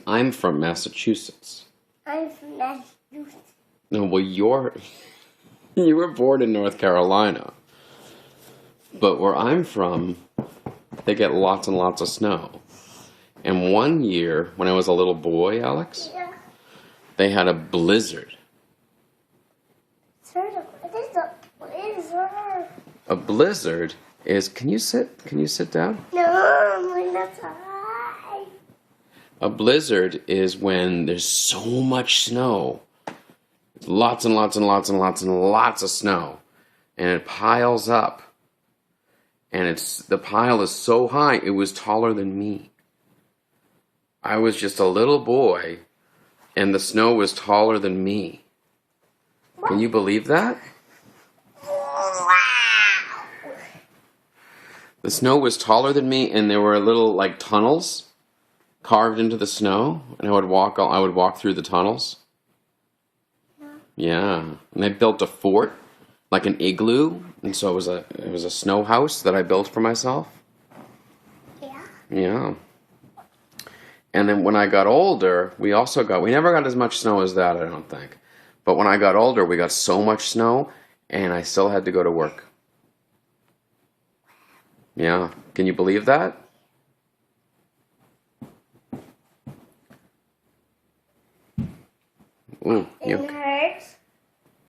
I'm from Massachusetts. I'm from Massachusetts. No, well, you were born in North Carolina. But where I'm from, they get lots and lots of snow. And one year, when I was a little boy, Alex, Yeah. they had a blizzard. Sort of. What is a blizzard? A blizzard is, can you sit? Can you sit down? No, I'm not high. A blizzard is when there's so much snow. Lots and lots and lots and lots and lots of snow. And it piles up. And the pile is so high, it was taller than me. I was just a little boy, and the snow was taller than me. Can you believe that? Wow. The snow was taller than me, and there were little like tunnels carved into the snow, and I would walk through the tunnels. Yeah, and I built a fort, like an igloo, and so it was a snow house that I built for myself. Yeah. Yeah. And then when I got older, we never got as much snow as that, I don't think. But when I got older, we got so much snow, and I still had to go to work. Yeah. Can you believe that? Ooh, It hurts.